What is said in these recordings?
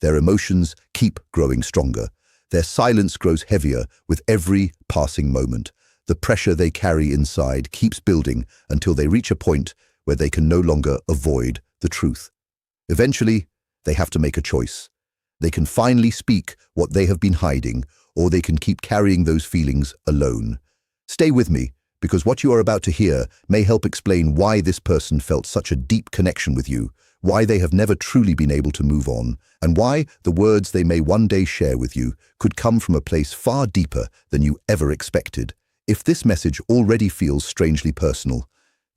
Their emotions keep growing stronger. Their silence grows heavier with every passing moment. The pressure they carry inside keeps building until they reach a point where they can no longer avoid the truth. Eventually, they have to make a choice. They can finally speak what they have been hiding, or they can keep carrying those feelings alone. Stay with me, because what you are about to hear may help explain why this person felt such a deep connection with you, why they have never truly been able to move on, and why the words they may one day share with you could come from a place far deeper than you ever expected. If this message already feels strangely personal,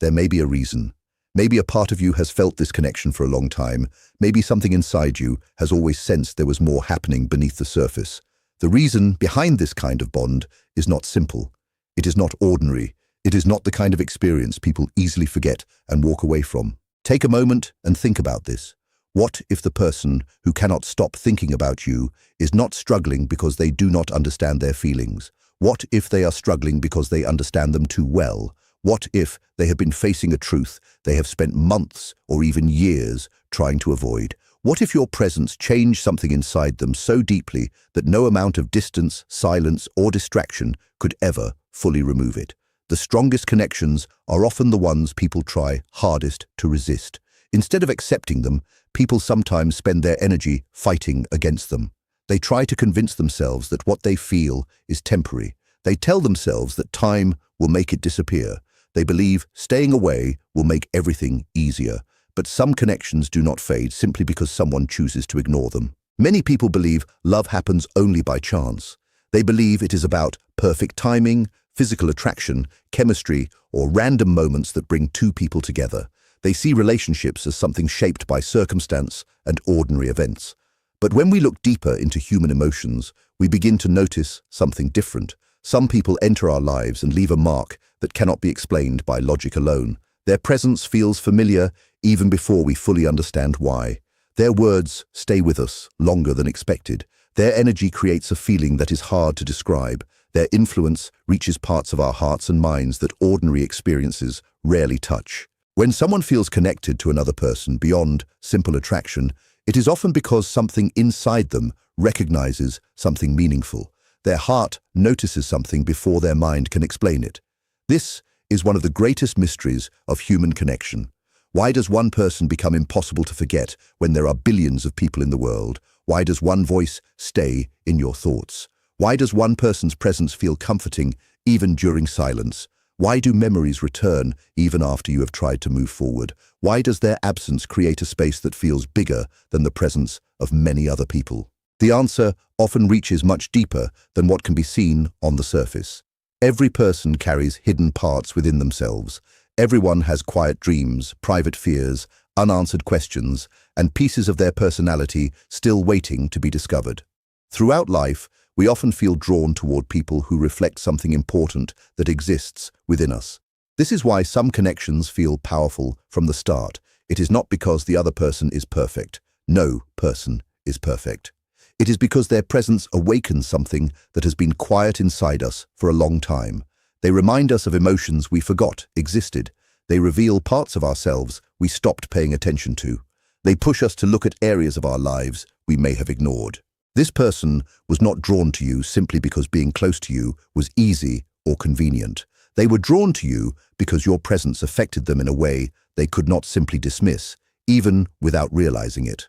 there may be a reason. Maybe a part of you has felt this connection for a long time. Maybe something inside you has always sensed there was more happening beneath the surface. The reason behind this kind of bond is not simple. It is not ordinary. It is not the kind of experience people easily forget and walk away from. Take a moment and think about this. What if the person who cannot stop thinking about you is not struggling because they do not understand their feelings? What if they are struggling because they understand them too well? What if they have been facing a truth they have spent months or even years trying to avoid? What if your presence changed something inside them so deeply that no amount of distance, silence, or distraction could ever fully remove it? The strongest connections are often the ones people try hardest to resist. Instead of accepting them, people sometimes spend their energy fighting against them. They try to convince themselves that what they feel is temporary. They tell themselves that time will make it disappear. They believe staying away will make everything easier. But some connections do not fade simply because someone chooses to ignore them. Many people believe love happens only by chance. They believe it is about perfect timing, physical attraction, chemistry, or random moments that bring two people together. They see relationships as something shaped by circumstance and ordinary events. But when we look deeper into human emotions, we begin to notice something different. Some people enter our lives and leave a mark that cannot be explained by logic alone. Their presence feels familiar even before we fully understand why. Their words stay with us longer than expected. Their energy creates a feeling that is hard to describe. Their influence reaches parts of our hearts and minds that ordinary experiences rarely touch. When someone feels connected to another person beyond simple attraction, it is often because something inside them recognizes something meaningful. Their heart notices something before their mind can explain it. This is one of the greatest mysteries of human connection. Why does one person become impossible to forget when there are billions of people in the world? Why does one voice stay in your thoughts? Why does one person's presence feel comforting even during silence? Why do memories return even after you have tried to move forward? Why does their absence create a space that feels bigger than the presence of many other people? The answer often reaches much deeper than what can be seen on the surface. Every person carries hidden parts within themselves. Everyone has quiet dreams, private fears, unanswered questions, and pieces of their personality still waiting to be discovered. Throughout life, we often feel drawn toward people who reflect something important that exists within us. This is why some connections feel powerful from the start. It is not because the other person is perfect. No person is perfect. It is because their presence awakens something that has been quiet inside us for a long time. They remind us of emotions we forgot existed. They reveal parts of ourselves we stopped paying attention to. They push us to look at areas of our lives we may have ignored. This person was not drawn to you simply because being close to you was easy or convenient. They were drawn to you because your presence affected them in a way they could not simply dismiss, even without realizing it.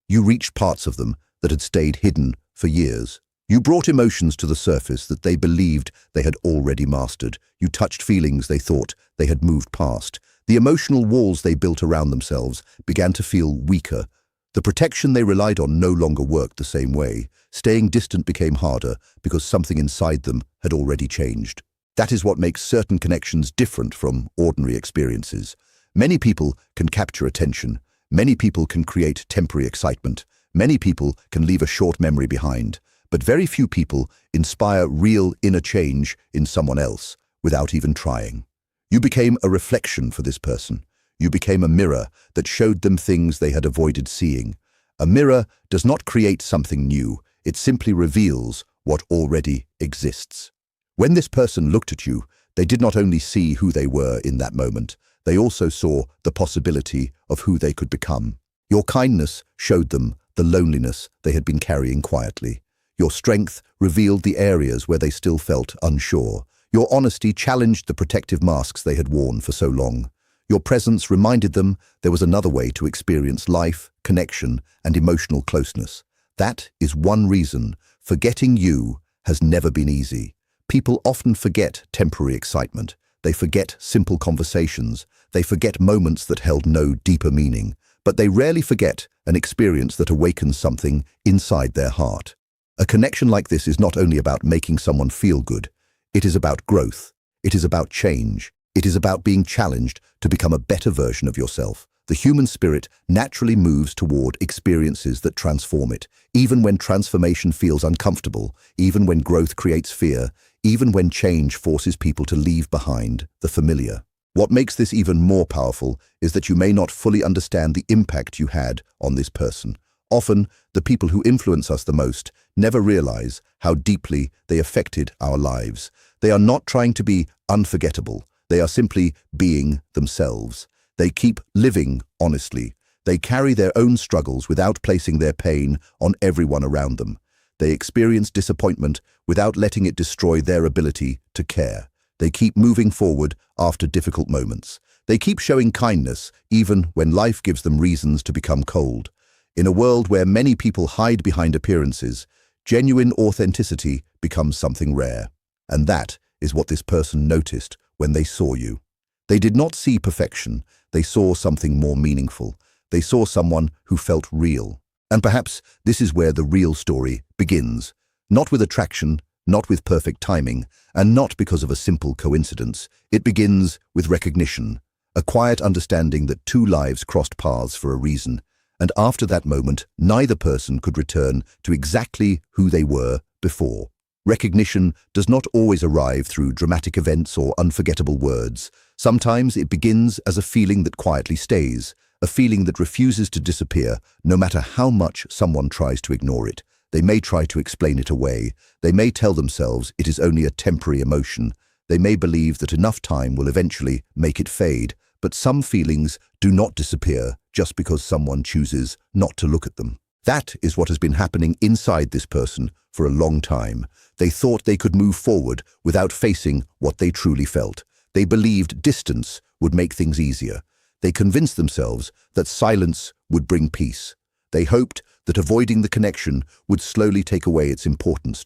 You reached parts of them that had stayed hidden for years. You brought emotions to the surface that they believed they had already mastered. You touched feelings they thought they had moved past. The emotional walls they built around themselves began to feel weaker. The protection they relied on no longer worked the same way. Staying distant became harder because something inside them had already changed. That is what makes certain connections different from ordinary experiences. Many people can capture attention. Many people can create temporary excitement. Many people can leave a short memory behind. But very few people inspire real inner change in someone else without even trying. You became a reflection for this person. You became a mirror that showed them things they had avoided seeing. A mirror does not create something new. It simply reveals what already exists. When this person looked at you, they did not only see who they were in that moment, they also saw the possibility of who they could become. Your kindness showed them the loneliness they had been carrying quietly. Your strength revealed the areas where they still felt unsure. Your honesty challenged the protective masks they had worn for so long. Your presence reminded them there was another way to experience life, connection, and emotional closeness. That is one reason forgetting you has never been easy. People often forget temporary excitement. They forget simple conversations. They forget moments that held no deeper meaning. But they rarely forget an experience that awakens something inside their heart. A connection like this is not only about making someone feel good. It is about growth. It is about change. It is about being challenged to become a better version of yourself. The human spirit naturally moves toward experiences that transform it, even when transformation feels uncomfortable, even when growth creates fear, even when change forces people to leave behind the familiar. What makes this even more powerful is that you may not fully understand the impact you had on this person. Often, the people who influence us the most never realize how deeply they affected our lives. They are not trying to be unforgettable. They are simply being themselves. They keep living honestly. They carry their own struggles without placing their pain on everyone around them. They experience disappointment without letting it destroy their ability to care. They keep moving forward after difficult moments. They keep showing kindness even when life gives them reasons to become cold. In a world where many people hide behind appearances, genuine authenticity becomes something rare. And that is what this person noticed when they saw you. They did not see perfection. They saw something more meaningful. They saw someone who felt real. And perhaps this is where the real story begins. Not with attraction, not with perfect timing, and not because of a simple coincidence. It begins with recognition, a quiet understanding that two lives crossed paths for a reason. And after that moment, neither person could return to exactly who they were before. Recognition does not always arrive through dramatic events or unforgettable words. Sometimes it begins as a feeling that quietly stays, a feeling that refuses to disappear no matter how much someone tries to ignore it. They may try to explain it away. They may tell themselves it is only a temporary emotion. They may believe that enough time will eventually make it fade. But some feelings do not disappear just because someone chooses not to look at them. That is what has been happening inside this person for a long time. They thought they could move forward without facing what they truly felt. They believed distance would make things easier. They convinced themselves that silence would bring peace. They hoped that avoiding the connection would slowly take away its importance.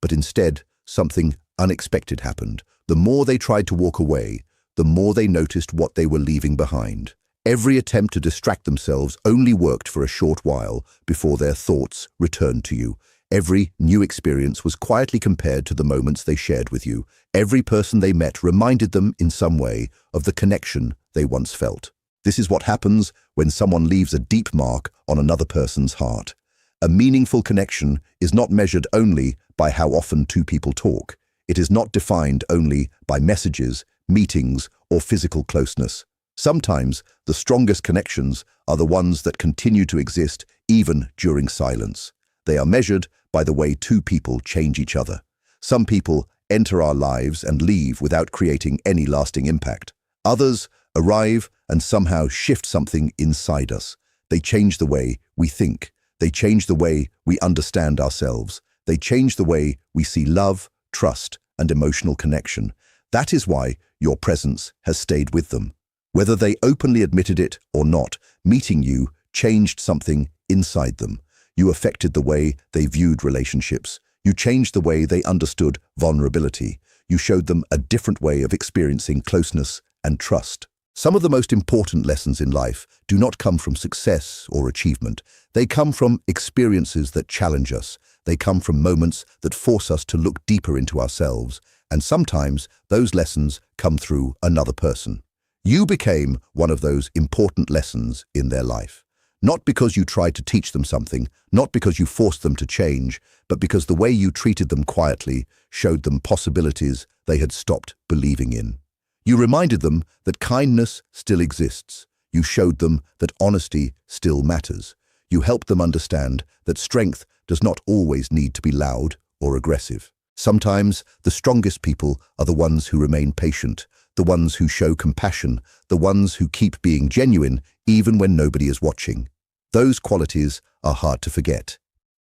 But instead, something unexpected happened. The more they tried to walk away, the more they noticed what they were leaving behind. Every attempt to distract themselves only worked for a short while before their thoughts returned to you. Every new experience was quietly compared to the moments they shared with you. Every person they met reminded them in some way of the connection they once felt. This is what happens when someone leaves a deep mark on another person's heart. A meaningful connection is not measured only by how often two people talk. It is not defined only by messages, meetings, or physical closeness. Sometimes the strongest connections are the ones that continue to exist even during silence. They are measured by the way two people change each other. Some people enter our lives and leave without creating any lasting impact. Others arrive and somehow shift something inside us. They change the way we think. They change the way we understand ourselves. They change the way we see love, trust, and emotional connection. That is why your presence has stayed with them. Whether they openly admitted it or not, meeting you changed something inside them. You affected the way they viewed relationships. You changed the way they understood vulnerability. You showed them a different way of experiencing closeness and trust. Some of the most important lessons in life do not come from success or achievement. They come from experiences that challenge us. They come from moments that force us to look deeper into ourselves. And sometimes those lessons come through another person. You became one of those important lessons in their life. Not because you tried to teach them something, not because you forced them to change, but because the way you treated them quietly showed them possibilities they had stopped believing in. You reminded them that kindness still exists. You showed them that honesty still matters. You helped them understand that strength does not always need to be loud or aggressive. Sometimes the strongest people are the ones who remain patient, the ones who show compassion, the ones who keep being genuine even when nobody is watching. Those qualities are hard to forget.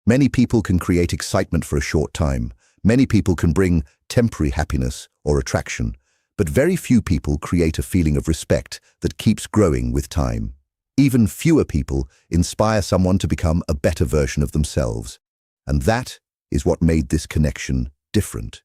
Many people can create excitement for a short time. Many people can bring temporary happiness or attraction, but very few people create a feeling of respect that keeps growing with time. Even fewer people inspire someone to become a better version of themselves. And that is what made this connection different.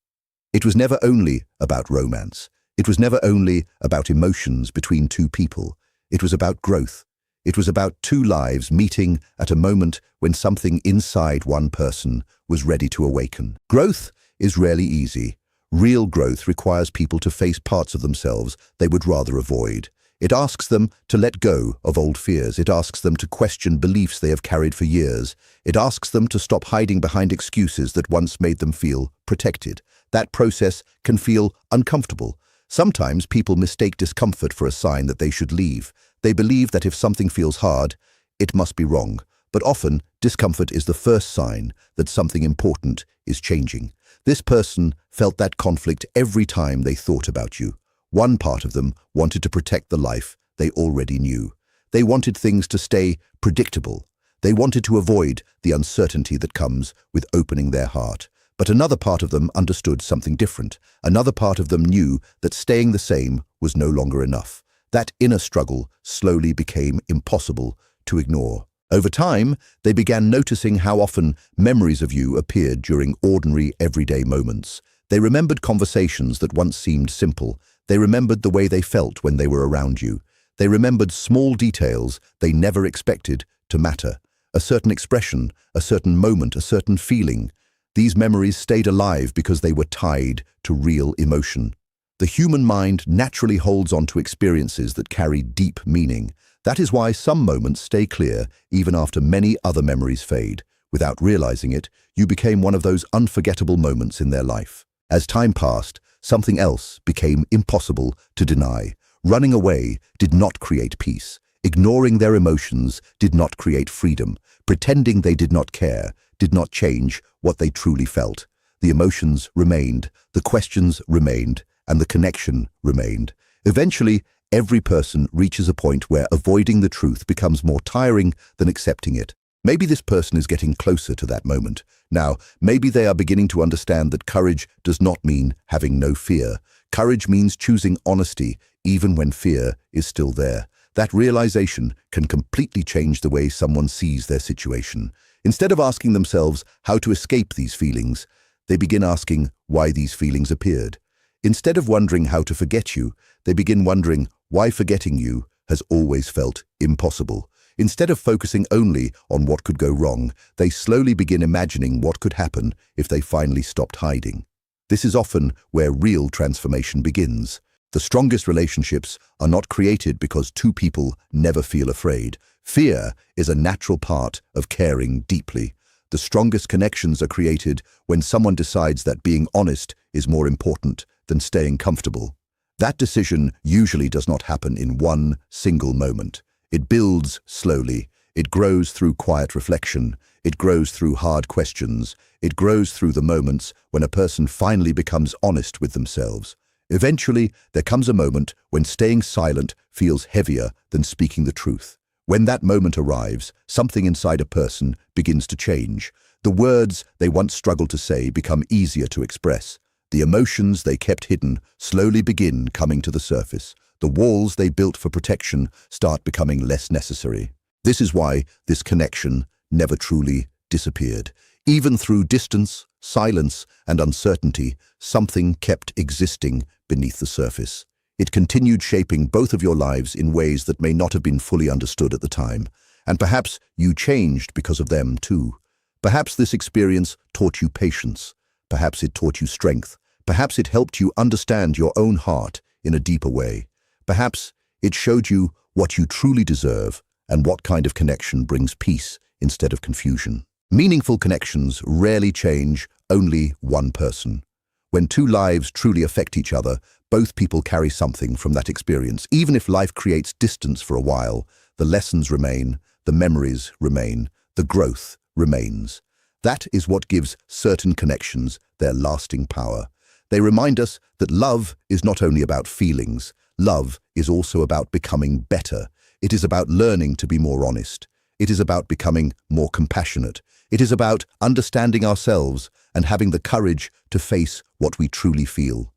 It was never only about romance. It was never only about emotions between two people. It was about growth. It was about two lives meeting at a moment when something inside one person was ready to awaken. Growth is rarely easy. Real growth requires people to face parts of themselves they would rather avoid. It asks them to let go of old fears. It asks them to question beliefs they have carried for years. It asks them to stop hiding behind excuses that once made them feel protected. That process can feel uncomfortable. Sometimes people mistake discomfort for a sign that they should leave. They believe that if something feels hard, it must be wrong. But often, discomfort is the first sign that something important is changing. This person felt that conflict every time they thought about you. One part of them wanted to protect the life they already knew. They wanted things to stay predictable. They wanted to avoid the uncertainty that comes with opening their heart. But another part of them understood something different. Another part of them knew that staying the same was no longer enough. That inner struggle slowly became impossible to ignore. Over time, they began noticing how often memories of you appeared during ordinary, everyday moments. They remembered conversations that once seemed simple. They remembered the way they felt when they were around you. They remembered small details they never expected to matter. A certain expression, a certain moment, a certain feeling. These memories stayed alive because they were tied to real emotion. The human mind naturally holds on to experiences that carry deep meaning. That is why some moments stay clear even after many other memories fade. Without realizing it, you became one of those unforgettable moments in their life. As time passed, something else became impossible to deny. Running away did not create peace. Ignoring their emotions did not create freedom. Pretending they did not care did not change what they truly felt. The emotions remained, the questions remained, and the connection remained. Eventually, every person reaches a point where avoiding the truth becomes more tiring than accepting it. Maybe this person is getting closer to that moment. Now, maybe they are beginning to understand that courage does not mean having no fear. Courage means choosing honesty, even when fear is still there. That realization can completely change the way someone sees their situation. Instead of asking themselves how to escape these feelings, they begin asking why these feelings appeared. Instead of wondering how to forget you, they begin wondering why forgetting you has always felt impossible. Instead of focusing only on what could go wrong, they slowly begin imagining what could happen if they finally stopped hiding. This is often where real transformation begins. The strongest relationships are not created because two people never feel afraid. Fear is a natural part of caring deeply. The strongest connections are created when someone decides that being honest is more important than staying comfortable. That decision usually does not happen in one single moment. It builds slowly. It grows through quiet reflection. It grows through hard questions. It grows through the moments when a person finally becomes honest with themselves. Eventually, there comes a moment when staying silent feels heavier than speaking the truth. When that moment arrives, something inside a person begins to change. The words they once struggled to say become easier to express. The emotions they kept hidden slowly begin coming to the surface. The walls they built for protection start becoming less necessary. This is why this connection never truly disappeared. Even through distance, silence, and uncertainty, something kept existing beneath the surface. It continued shaping both of your lives in ways that may not have been fully understood at the time. And perhaps you changed because of them too. Perhaps this experience taught you patience. Perhaps it taught you strength. Perhaps it helped you understand your own heart in a deeper way. Perhaps it showed you what you truly deserve and what kind of connection brings peace instead of confusion. Meaningful connections rarely change only one person. When two lives truly affect each other, both people carry something from that experience. Even if life creates distance for a while, the lessons remain, the memories remain, the growth remains. That is what gives certain connections their lasting power. They remind us that love is not only about feelings. Love is also about becoming better. It is about learning to be more honest. It is about becoming more compassionate. It is about understanding ourselves and having the courage to face what we truly feel.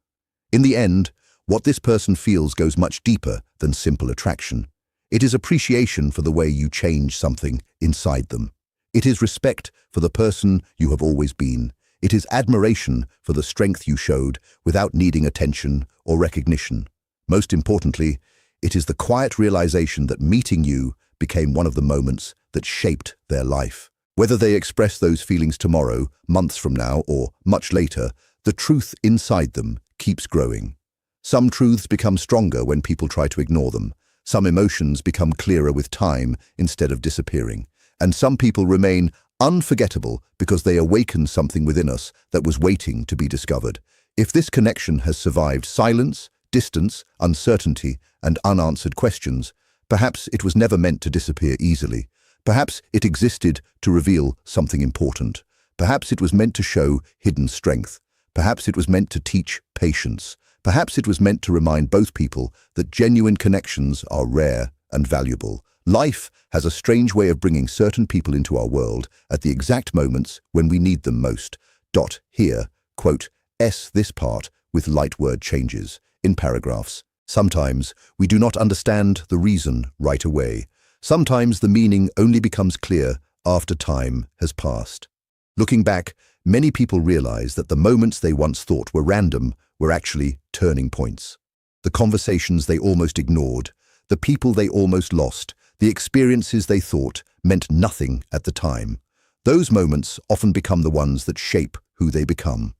In the end, what this person feels goes much deeper than simple attraction. It is appreciation for the way you change something inside them. It is respect for the person you have always been. It is admiration for the strength you showed without needing attention or recognition. Most importantly, it is the quiet realization that meeting you became one of the moments that shaped their life. Whether they express those feelings tomorrow, months from now, or much later, the truth inside them keeps growing. Some truths become stronger when people try to ignore them. Some emotions become clearer with time instead of disappearing. And some people remain unforgettable because they awaken something within us that was waiting to be discovered. If this connection has survived silence, distance, uncertainty, and unanswered questions, perhaps it was never meant to disappear easily. Perhaps it existed to reveal something important. Perhaps it was meant to show hidden strength. Perhaps it was meant to teach patience. Perhaps it was meant to remind both people that genuine connections are rare and valuable. Life has a strange way of bringing certain people into our world at the exact moments when we need them most. Here, quote, this part with light word changes in paragraphs. Sometimes we do not understand the reason right away. Sometimes the meaning only becomes clear after time has passed. Looking back, many people realize that the moments they once thought were random were actually turning points. The conversations they almost ignored, the people they almost lost, the experiences they thought meant nothing at the time. Those moments often become the ones that shape who they become.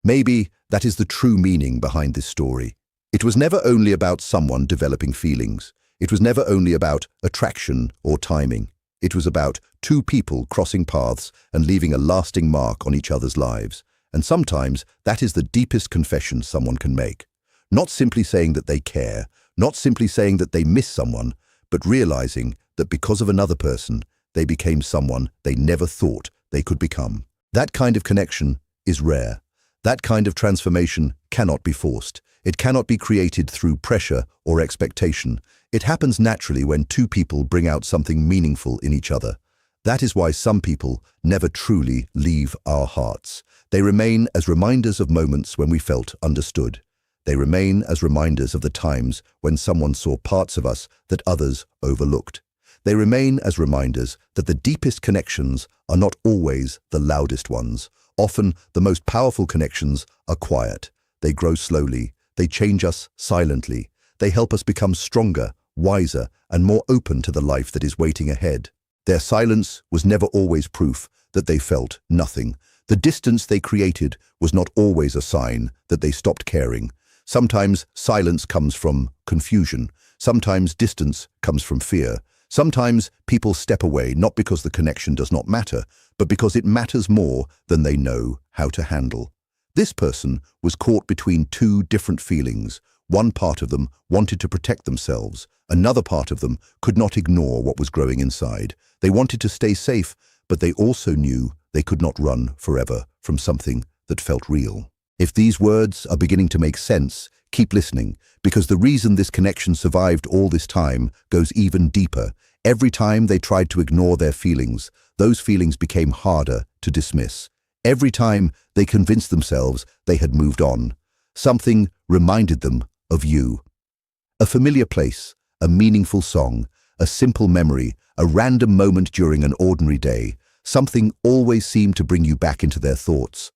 Maybe that is the true meaning behind this story. It was never only about someone developing feelings. It was never only about attraction or timing. It was about two people crossing paths and leaving a lasting mark on each other's lives. And sometimes that is the deepest confession someone can make. Not simply saying that they care, not simply saying that they miss someone, but realizing that because of another person, they became someone they never thought they could become. That kind of connection is rare. That kind of transformation cannot be forced. It cannot be created through pressure or expectation. It happens naturally when two people bring out something meaningful in each other. That is why some people never truly leave our hearts. They remain as reminders of moments when we felt understood. They remain as reminders of the times when someone saw parts of us that others overlooked. They remain as reminders that the deepest connections are not always the loudest ones. Often, the most powerful connections are quiet. They grow slowly. They change us silently. They help us become stronger, wiser, and more open to the life that is waiting ahead. Their silence was never always proof that they felt nothing. The distance they created was not always a sign that they stopped caring. Sometimes silence comes from confusion. Sometimes distance comes from fear. Sometimes people step away not because the connection does not matter, but because it matters more than they know how to handle. This person was caught between two different feelings. One part of them wanted to protect themselves. Another part of them could not ignore what was growing inside. They wanted to stay safe, but they also knew they could not run forever from something that felt real. If these words are beginning to make sense, keep listening, because the reason this connection survived all this time goes even deeper. Every time they tried to ignore their feelings, those feelings became harder to dismiss. Every time they convinced themselves they had moved on, something reminded them of you. A familiar place, a meaningful song, a simple memory, a random moment during an ordinary day, something always seemed to bring you back into their thoughts.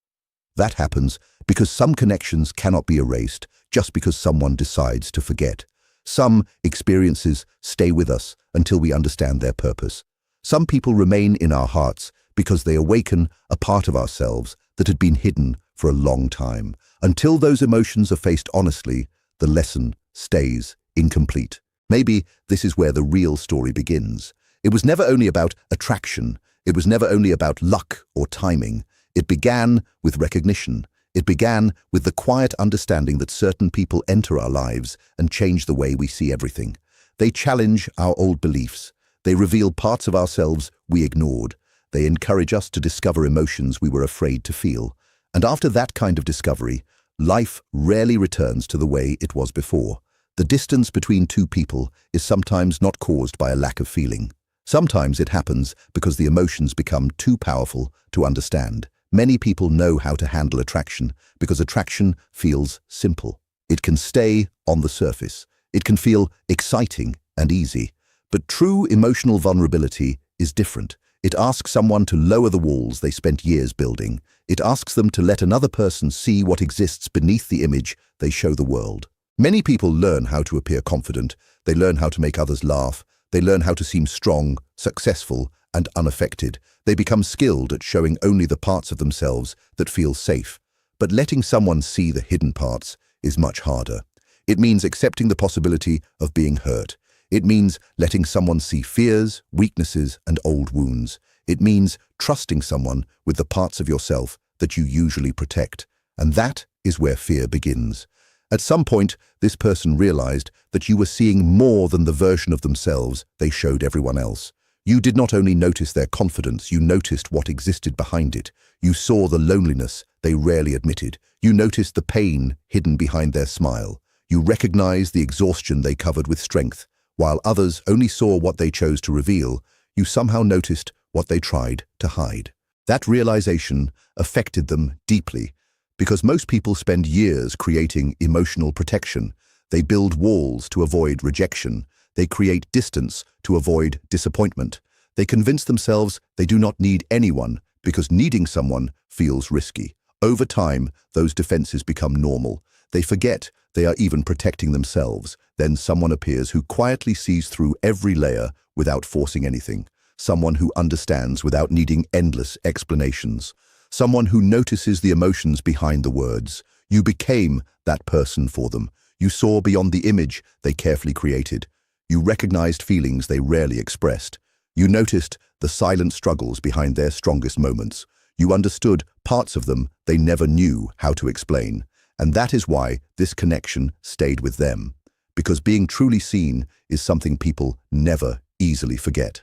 That happens because some connections cannot be erased just because someone decides to forget. Some experiences stay with us until we understand their purpose. Some people remain in our hearts because they awaken a part of ourselves that had been hidden for a long time. Until those emotions are faced honestly, the lesson stays incomplete. Maybe this is where the real story begins. It was never only about attraction. It was never only about luck or timing. It began with recognition. It began with the quiet understanding that certain people enter our lives and change the way we see everything. They challenge our old beliefs. They reveal parts of ourselves we ignored. They encourage us to discover emotions we were afraid to feel. And after that kind of discovery, life rarely returns to the way it was before. The distance between two people is sometimes not caused by a lack of feeling. Sometimes it happens because the emotions become too powerful to understand. Many people know how to handle attraction because attraction feels simple. It can stay on the surface. It can feel exciting and easy. But true emotional vulnerability is different. It asks someone to lower the walls they spent years building. It asks them to let another person see what exists beneath the image they show the world. Many people learn how to appear confident. They learn how to make others laugh. They learn how to seem strong, successful, and unaffected. They become skilled at showing only the parts of themselves that feel safe. But letting someone see the hidden parts is much harder. It means accepting the possibility of being hurt. It means letting someone see fears, weaknesses, and old wounds. It means trusting someone with the parts of yourself that you usually protect. And that is where fear begins. At some point, this person realized that you were seeing more than the version of themselves they showed everyone else. You did not only notice their confidence, you noticed what existed behind it. You saw the loneliness they rarely admitted. You noticed the pain hidden behind their smile. You recognized the exhaustion they covered with strength. While others only saw what they chose to reveal, you somehow noticed what they tried to hide. That realization affected them deeply, because most people spend years creating emotional protection. They build walls to avoid rejection. They create distance to avoid disappointment. They convince themselves they do not need anyone because needing someone feels risky. Over time, those defenses become normal. They forget they are even protecting themselves. Then someone appears who quietly sees through every layer without forcing anything. Someone who understands without needing endless explanations. Someone who notices the emotions behind the words. You became that person for them. You saw beyond the image they carefully created. You recognized feelings they rarely expressed. You noticed the silent struggles behind their strongest moments. You understood parts of them they never knew how to explain. And that is why this connection stayed with them. Because being truly seen is something people never easily forget.